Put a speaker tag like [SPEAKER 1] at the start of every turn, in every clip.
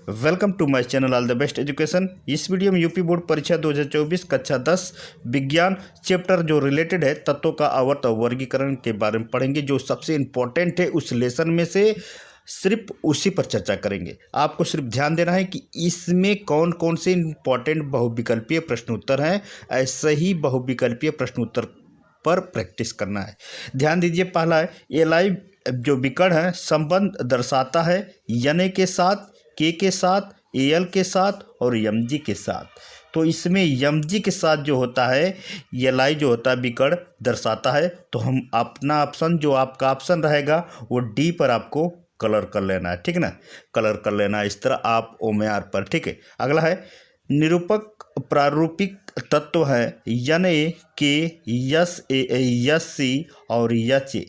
[SPEAKER 1] Welcome to my channel all the best education. इस video में UP board परीक्षा 2024 कक्षा 10 विज्ञान चैप्टर जो रिलेटेड है तत्वों का आवर्त और वर्गीकरण के बारे में पढ़ेंगे। जो सबसे इम्पोर्टेंट है उस लेसन में से सिर्फ उसी पर चर्चा करेंगे। आपको सिर्फ ध्यान देना है कि इसमें कौन कौन से इम्पोर्टेंट बहुविकल्पीय प्रश्न उत्तर हैं। ऐसे ही बहुविकल्पीय प्रश्न उत्तर पर प्रैक्टिस करना है। ध्यान दीजिए, पहला है एलाई जो विकर्ण है संबंध दर्शाता है यन के साथ, के साथ, एल के साथ और यमजी के साथ। तो इसमें यमजी के साथ जो होता है एलाई जो होता है विकर्ण दर्शाता है। तो हम अपना ऑप्शन जो आपका ऑप्शन रहेगा वो डी पर आपको कलर कर लेना है, ठीक है ना। कलर कर लेना है इस तरह आप ओमेआर पर, ठीक है। अगला है निरूपक प्रारूपिक तत्व है यन ए, के, यस ए, यस सी और यच ए।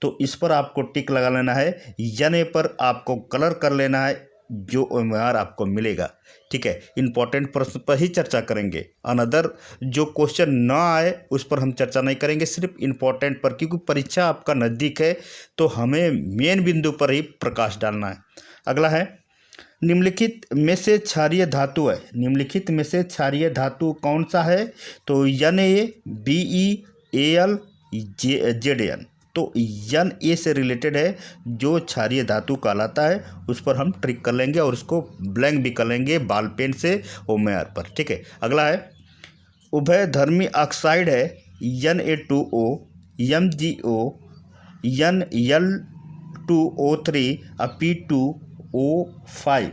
[SPEAKER 1] तो इस पर आपको टिक लगा लेना है। यन ए पर आपको कलर कर लेना है जो ओमेआर आपको मिलेगा, ठीक है। इंपॉर्टेंट प्रश्न पर ही चर्चा करेंगे। अनदर जो क्वेश्चन ना आए उस पर हम चर्चा नहीं करेंगे, सिर्फ इंपॉर्टेंट पर, क्योंकि परीक्षा आपका नज़दीक है तो हमें मेन बिंदु पर ही प्रकाश डालना है। अगला है निम्नलिखित में से क्षारीय धातु है। निम्नलिखित में से क्षारीय धातु कौन सा है? तो यन A, B E, A L, Z N. तो यन ए से रिलेटेड है जो क्षारीय धातु कहलाता है, उस पर हम ट्रिक कर लेंगे और उसको ब्लैंक भी कर लेंगे बॉल पेन से ओमेआर पर, ठीक है। अगला है उभयधर्मी ऑक्साइड है Na2O, MgO, NL2O3 और P2O5।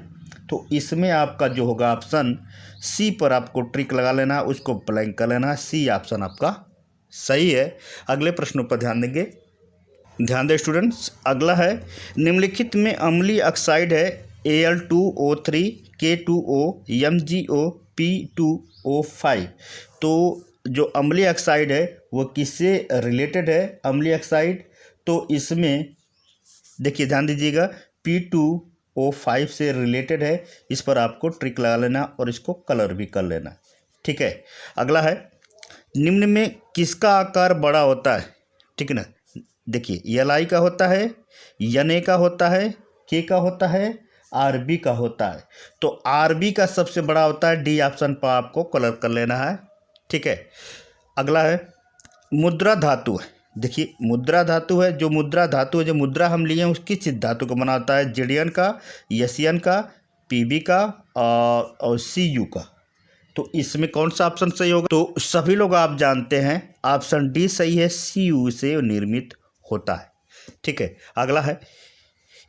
[SPEAKER 1] तो इसमें आपका जो होगा ऑप्शन सी पर आपको ट्रिक लगा लेना है, उसको ब्लैंक कर लेना है। सी ऑप्शन आपका सही है। अगले प्रश्नों पर ध्यान देंगे। ध्यान दें स्टूडेंट्स, अगला है निम्नलिखित में अम्लीय ऑक्साइड है Al2O3, K2O, MgO, P2O5। तो जो अम्लीय ऑक्साइड है वो किससे रिलेटेड है? अम्लीय ऑक्साइड तो इसमें देखिए, ध्यान दीजिएगा, P2O5 से रिलेटेड है। इस पर आपको ट्रिक लगा लेना और इसको कलर भी कर लेना, ठीक है। अगला है निम्न में किसका आकार बड़ा होता है, ठीक है ना। देखिए, एल का होता है, यन ए का होता है, के का होता है, आर बी का होता है। तो आर बी का सबसे बड़ा होता है। डी ऑप्शन पर आपको कलर कर लेना है, ठीक है। अगला है मुद्रा धातु है। देखिए, मुद्रा धातु है, जो मुद्रा धातु है, जो मुद्रा हम लिए हैं उसकी किस धातु को बना होता है? जेडीएन का, एसएन का, पीबी का और सीयू का। तो इसमें कौन सा ऑप्शन सही होगा? तो सभी लोग आप जानते हैं ऑप्शन डी सही है, सीयू से निर्मित होता है, ठीक है। अगला है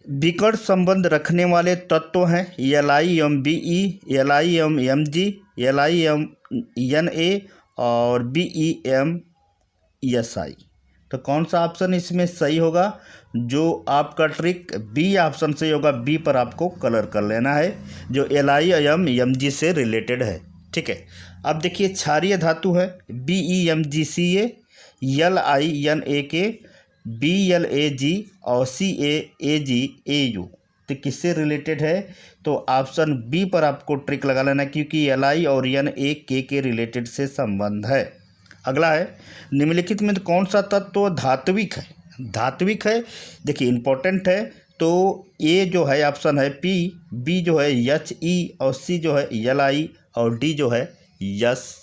[SPEAKER 1] विकर्ण संबंध रखने वाले तत्व हैं LiMBE, LiMMG, LiMNA और BeMSI। तो कौन सा ऑप्शन इसमें सही होगा? जो आपका ट्रिक बी ऑप्शन सही होगा। बी पर आपको कलर कर लेना है जो LiMMG से रिलेटेड है, ठीक है। अब देखिए, क्षारीय धातु है BeMgCa, LiNAK, BLAG और CAAGAU। तो किससे रिलेटेड है? तो ऑप्शन बी पर आपको ट्रिक लगा लेना, क्योंकि LI और NAK के रिलेटेड से संबंध है। अगला है निम्नलिखित में कौन सा तत्व धात्विक है? धात्विक है, देखिए इंपॉर्टेंट है। तो ए जो है ऑप्शन है P, बी जो है HE और सी जो है LI और डी जो है यस।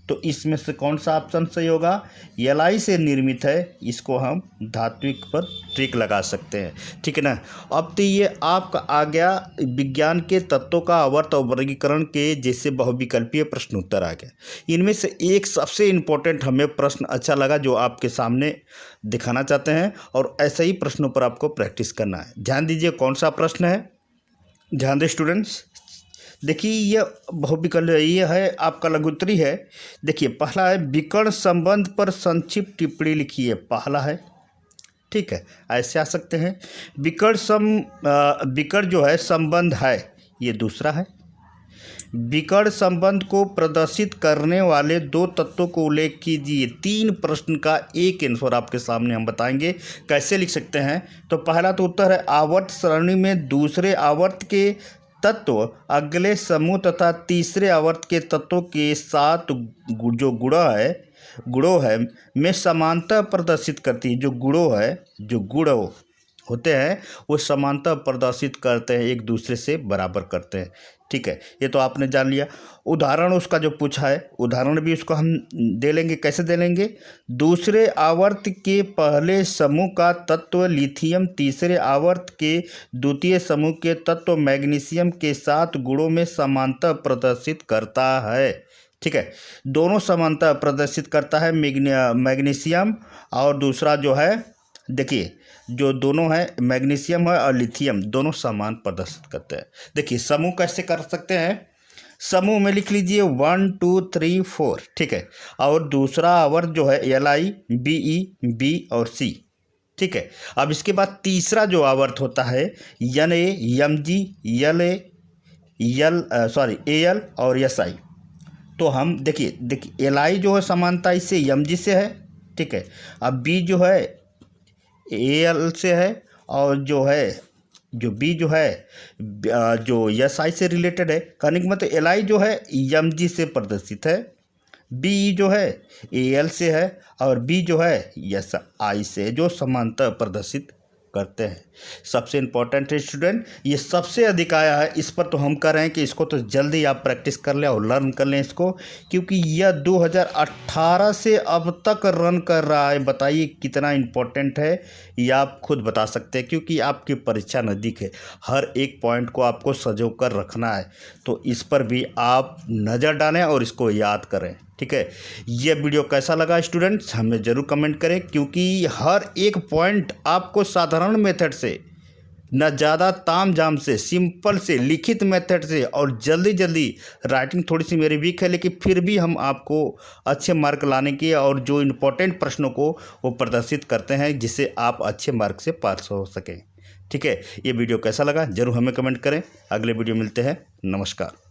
[SPEAKER 1] तो इसमें से कौन सा ऑप्शन सही होगा? LI से निर्मित है, इसको हम धात्विक पर ट्रिक लगा सकते हैं, ठीक है ना। अब तो ये आपका आ गया विज्ञान के तत्वों का आवर्त और वर्गीकरण के जैसे बहुविकल्पीय प्रश्न उत्तर आ गया। इनमें से एक सबसे इम्पोर्टेंट हमें प्रश्न अच्छा लगा जो आपके सामने दिखाना चाहते हैं, और ऐसे ही प्रश्नों पर आपको प्रैक्टिस करना है। ध्यान दीजिए कौन सा प्रश्न है। ध्यान दें स्टूडेंट्स, देखिए ये बहुविकल्प, ये है आपका लघुत्तरी है। देखिए, पहला है विकर्ण संबंध पर संक्षिप्त टिप्पणी लिखिए, पहला है, ठीक है। ऐसे आ सकते हैं। विकर्ण जो है संबंध है, ये दूसरा है। विकर्ण संबंध को प्रदर्शित करने वाले दो तत्वों को उल्लेख कीजिए। 3 प्रश्न का एक आंसर आपके सामने हम बताएंगे कैसे लिख सकते हैं। तो पहला तो उत्तर है आवर्त सरणी में दूसरे आवर्त के तत्व अगले समूह तथा तीसरे आवर्त के तत्वों के साथ जो गुणों है में समानता प्रदर्शित करती है। जो गुणों है, जो गुणों होते हैं वो समानता प्रदर्शित करते हैं, एक दूसरे से बराबर करते हैं। ठीक है, ये तो आपने जान लिया। उदाहरण उसका जो पूछा है, उदाहरण भी उसको हम दे लेंगे। कैसे दे लेंगे? दूसरे आवर्त के पहले समूह का तत्व लिथियम तीसरे आवर्त के द्वितीय समूह के तत्व मैग्नीशियम के साथ गुणों में समानता प्रदर्शित करता है। ठीक है, दोनों समानता प्रदर्शित करता है, मैग्नीशियम और दूसरा जो है, देखिए जो दोनों है मैग्नीशियम है और लिथियम, दोनों समान प्रदर्शित करते हैं। देखिए समूह कैसे कर सकते हैं? समूह में लिख लीजिए 1 2 3 4। ठीक है, और दूसरा आवर्त जो है Li, Be, B और C। ठीक है, अब इसके बाद तीसरा जो आवर्त होता है Na, Mg, Al और Si। तो हम देखिए Li जो है समानता इससे Mg से है। ठीक है, अब B जो है Al से है, और जो B जो है जो Si से रिलेटेड है। कहने का मतलब Li जो है Mg से प्रदर्शित है, B जो है Al से है, और B जो है Si से, जो समानता प्रदर्शित करते हैं। सबसे इम्पोर्टेंट है स्टूडेंट, ये सबसे अधिक आया है, इस पर तो हम कह रहे हैं कि इसको तो जल्दी आप प्रैक्टिस कर लें और लर्न कर लें इसको, क्योंकि यह 2018 से अब तक रन कर रहा है। बताइए कितना इम्पोर्टेंट है, ये आप खुद बता सकते हैं, क्योंकि आपकी परीक्षा नज़दीक है। हर एक पॉइंट को आपको सजो कर रखना है, तो इस पर भी आप नज़र डालें और इसको याद करें। ठीक है, ये वीडियो कैसा लगा स्टूडेंट्स, हमें ज़रूर कमेंट करें, क्योंकि हर एक पॉइंट आपको साधारण मेथड से, न ज़्यादा ताम झाम से, सिंपल से, लिखित मेथड से, और जल्दी राइटिंग थोड़ी सी मेरी वीक है, लेकिन फिर भी हम आपको अच्छे मार्क लाने की और जो इम्पोर्टेंट प्रश्नों को वो प्रदर्शित करते हैं, जिससे आप अच्छे मार्क से पास हो सकें। ठीक है, ये वीडियो कैसा लगा ज़रूर हमें कमेंट करें। अगले वीडियो मिलते हैं, नमस्कार।